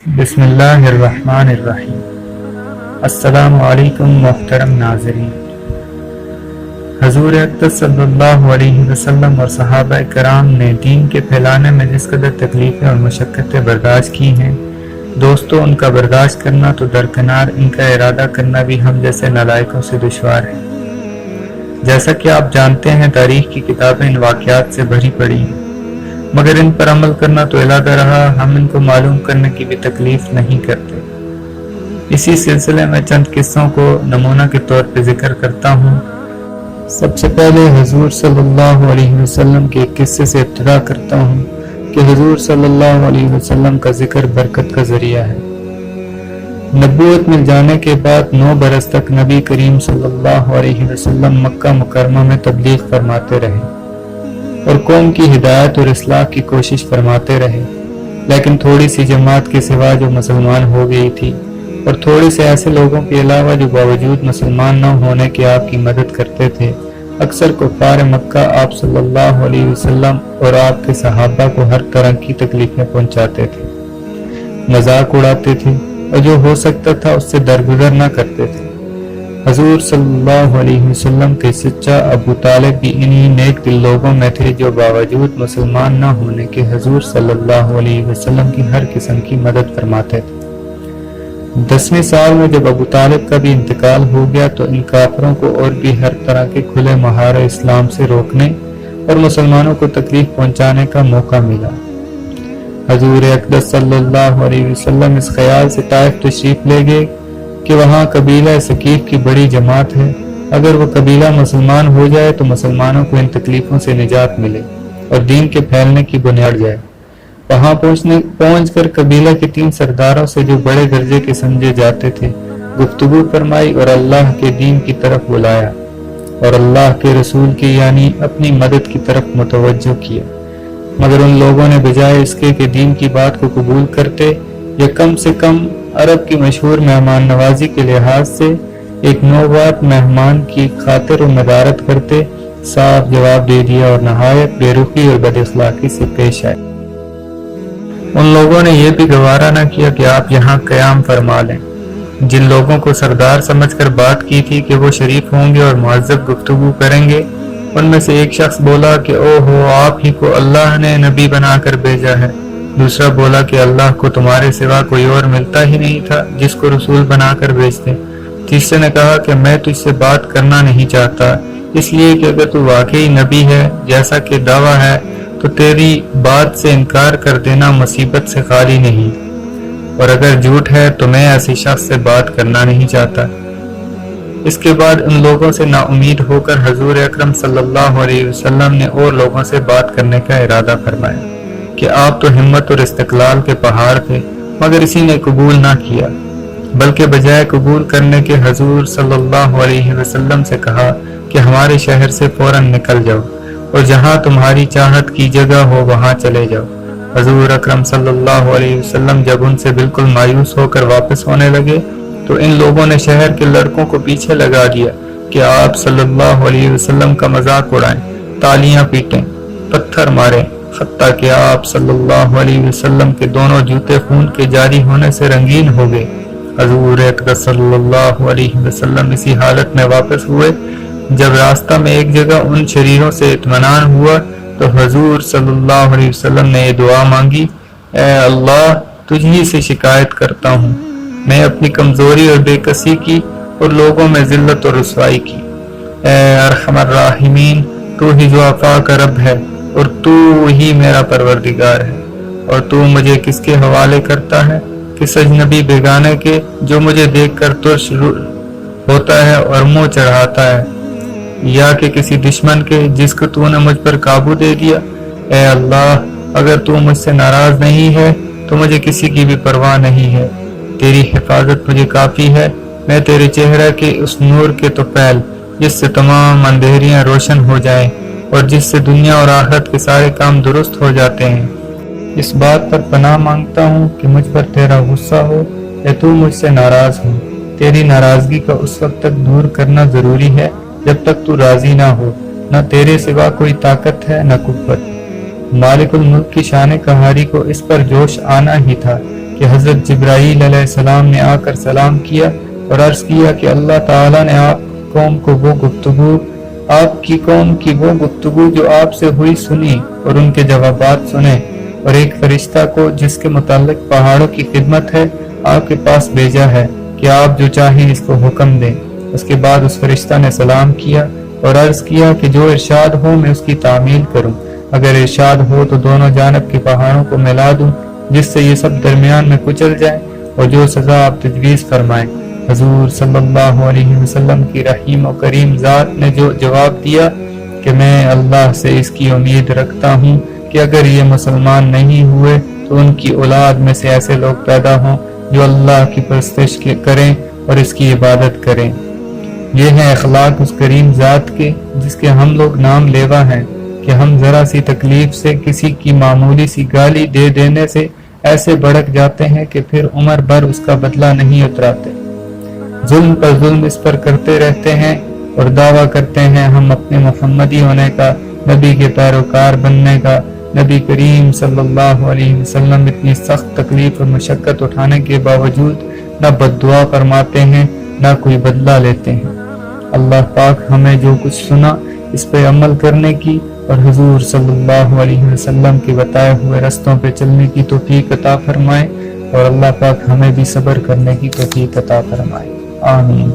بسم اللہ الرحمن الرحیم۔ السلام علیکم محترم ناظرین۔ حضور اقدس صلی اللہ علیہ وسلم اور صحابہ کرام نے دین کے پھیلانے میں جس قدر تکلیفیں اور مشقتیں برداشت کی ہیں، دوستو ان کا برداشت کرنا تو درکنار، ان کا ارادہ کرنا بھی ہم جیسے نالائقوں سے دشوار ہے۔ جیسا کہ آپ جانتے ہیں، تاریخ کی کتابیں ان واقعات سے بھری پڑی ہیں، مگر ان پر عمل کرنا تو علیحدہ رہا، ہم ان کو معلوم کرنے کی بھی تکلیف نہیں کرتے۔ اسی سلسلے میں چند قصوں کو نمونہ کے طور پہ ذکر کرتا ہوں۔ سب سے پہلے حضور صلی اللہ علیہ وسلم کے ایک قصے سے ابتدا کرتا ہوں کہ حضور صلی اللہ علیہ وسلم کا ذکر برکت کا ذریعہ ہے۔ نبوت مل جانے کے بعد 9 برس تک نبی کریم صلی اللہ علیہ وسلم مکہ مکرمہ میں تبلیغ فرماتے رہے اور قوم کی ہدایت اور اصلاح کی کوشش فرماتے رہے، لیکن تھوڑی سی جماعت کے سوا جو مسلمان ہو گئی تھی اور تھوڑے سے ایسے لوگوں کے علاوہ جو باوجود مسلمان نہ ہونے کے آپ کی مدد کرتے تھے، اکثر کفار مکہ آپ صلی اللہ علیہ وسلم اور آپ کے صحابہ کو ہر طرح کی تکلیفیں پہنچاتے تھے، مذاق اڑاتے تھے اور جو ہو سکتا تھا اس سے درگزر نہ کرتے تھے۔ حضور صلی اللہ علیہ وسلم کے چچا ابو طالب بھی انہی نیک دل لوگوں میں تھے جو باوجود مسلمان نہ ہونے کے حضور صلی اللہ علیہ وسلم کی ہر قسم کی مدد فرماتے تھے۔ 10ویں سال میں جب ابو طالب کا بھی انتقال ہو گیا تو ان کافروں کو اور بھی ہر طرح کے کھلے مہار اسلام سے روکنے اور مسلمانوں کو تکلیف پہنچانے کا موقع ملا۔ حضور اقدس صلی اللہ علیہ وسلم اس خیال سے طائف تشریف لے گئے کہ وہاں قبیلہ ثقیف کی بڑی جماعت ہے، اگر وہ قبیلہ مسلمان ہو جائے تو مسلمانوں کو ان تکلیفوں سے نجات ملے اور دین کے پھیلنے کی بنیاد جائے۔ وہاں پہنچ کر قبیلہ کے 3 سرداروں سے جو بڑے درجے کے سمجھے جاتے تھے گفتگو فرمائی اور اللہ کے دین کی طرف بلایا اور اللہ کے رسول کی یعنی اپنی مدد کی طرف متوجہ کیا، مگر ان لوگوں نے بجائے اس کے کہ دین کی بات کو قبول کرتے یا کم سے کم عرب کی مشہور مہمان نوازی کے لحاظ سے ایک نوبات مہمان کی خاطر و مدارت کرتے، صاف جواب دے دیا اور نہایت بے رخی اور بد اخلاقی سے پیش آئے۔ ان لوگوں نے یہ بھی گوارا نہ کیا کہ آپ یہاں قیام فرما لیں۔ جن لوگوں کو سردار سمجھ کر بات کی تھی کہ وہ شریف ہوں گے اور معذب گفتگو کریں گے، ان میں سے ایک شخص بولا کہ او ہو، آپ ہی کو اللہ نے نبی بنا کر بھیجا ہے۔ دوسرا بولا کہ اللہ کو تمہارے سوا کوئی اور ملتا ہی نہیں تھا جس کو رسول بنا کر بھیجتے۔ تیسرے نے کہا کہ میں تجھ سے بات کرنا نہیں چاہتا، اس لیے کہ اگر تو واقعی نبی ہے جیسا کہ دعویٰ ہے تو تیری بات سے انکار کر دینا مصیبت سے خالی نہیں، اور اگر جھوٹ ہے تو میں ایسی شخص سے بات کرنا نہیں چاہتا۔ اس کے بعد ان لوگوں سے نا امید ہو کر حضور اکرم صلی اللہ علیہ وسلم نے اور لوگوں سے بات کرنے کا ارادہ فرمایا کہ آپ تو ہمت اور استقلال کے پہاڑ تھے، مگر اسی نے قبول نہ کیا، بلکہ بجائے قبول کرنے کے حضور صلی اللہ علیہ وسلم سے کہا کہ ہمارے شہر سے فوراً نکل جاؤ اور جہاں تمہاری چاہت کی جگہ ہو وہاں چلے جاؤ۔ حضور اکرم صلی اللہ علیہ وسلم جب ان سے بالکل مایوس ہو کر واپس ہونے لگے تو ان لوگوں نے شہر کے لڑکوں کو پیچھے لگا دیا کہ آپ صلی اللہ علیہ وسلم کا مذاق اڑائیں، تالیاں پیٹیں، پتھر ماریں، حتیٰ کہ آپ صلی اللہ علیہ وسلم کے دونوں جوتے خون کے جاری ہونے سے رنگین ہو گئے۔ حضور اقدس صلی اللہ علیہ وسلم اسی حالت میں واپس ہوئے۔ جب راستہ میں ایک جگہ ان شریروں سے اطمینان ہوا تو حضور صلی اللہ علیہ وسلم نے یہ دعا مانگی، اے اللہ، تجھ ہی سے شکایت کرتا ہوں، میں اپنی کمزوری اور بے کسی کی اور لوگوں میں ذلت اور رسوائی کی۔ اے ارحم الراحمین، تو ہی ضعفاء کا رب ہے اور تو ہی میرا پروردگار ہے، اور تو مجھے کس کے حوالے کرتا ہے؟ کس اجنبی بیگانے کے جو مجھے دیکھ کر ترش ہوتا ہے اور منہ چڑھاتا ہے، یا کہ کسی دشمن کے جس کو تو نے مجھ پر قابو دے دیا؟ اے اللہ، اگر تو مجھ سے ناراض نہیں ہے تو مجھے کسی کی بھی پرواہ نہیں ہے، تیری حفاظت مجھے کافی ہے، میں تیرے چہرہ کے اس نور کے طفیل جس سے تمام اندھیریاں روشن ہو جائیں اور جس سے دنیا اور آخرت کے سارے کام درست ہو جاتے ہیں، اس بات پر پناہ مانگتا ہوں کہ مجھ پر تیرا غصہ ہو یا تو مجھ سے ناراض ہو۔ تیری ناراضگی کا اس وقت تک دور کرنا ضروری ہے جب تک تو راضی نہ ہو، نہ تیرے سوا کوئی طاقت ہے نہ قوت۔ مالک الملک کی شان قہاری کو اس پر جوش آنا ہی تھا کہ حضرت جبرائیل علیہ السلام نے آ کر سلام کیا اور عرض کیا کہ اللہ تعالیٰ نے آپ کی قوم کی وہ گفتگو جو آپ سے ہوئی سنی اور ان کے جوابات سنے، اور ایک فرشتہ کو جس کے متعلق پہاڑوں کی خدمت ہے آپ کے پاس بھیجا ہے کہ آپ جو چاہیں اس کو حکم دیں۔ اس کے بعد اس فرشتہ نے سلام کیا اور عرض کیا کہ جو ارشاد ہو میں اس کی تعمیل کروں، اگر ارشاد ہو تو دونوں جانب کے پہاڑوں کو ملا دوں جس سے یہ سب درمیان میں کچل جائیں، اور جو سزا آپ تجویز فرمائیں۔ حضور صلی اللہ علیہ وسلم کی رحیم و کریم ذات نے جو جواب دیا کہ میں اللہ سے اس کی امید رکھتا ہوں کہ اگر یہ مسلمان نہیں ہوئے تو ان کی اولاد میں سے ایسے لوگ پیدا ہوں جو اللہ کی پرستش کریں اور اس کی عبادت کریں۔ یہ ہے اخلاق اس کریم ذات کے جس کے ہم لوگ نام لیوا ہیں کہ ہم ذرا سی تکلیف سے کسی کی معمولی سی گالی دے دینے سے ایسے بھڑک جاتے ہیں کہ پھر عمر بھر اس کا بدلہ نہیں اتراتے، ظلم پر ظلم اس پر کرتے رہتے ہیں اور دعویٰ کرتے ہیں ہم اپنے محمدی ہونے کا، نبی کے پیروکار بننے کا۔ نبی کریم صلی اللہ علیہ وسلم اتنی سخت تکلیف اور مشقت اٹھانے کے باوجود نہ بد دعا فرماتے ہیں نہ کوئی بدلہ لیتے ہیں۔ اللہ پاک ہمیں جو کچھ سنا اس پہ عمل کرنے کی اور حضور صلی اللہ علیہ وسلم کے بتائے ہوئے رستوں پہ چلنے کی توفیق عطا فرمائے، اور اللہ پاک ہمیں بھی صبر کرنے کی توفیق عطا فرمائے۔ آمین۔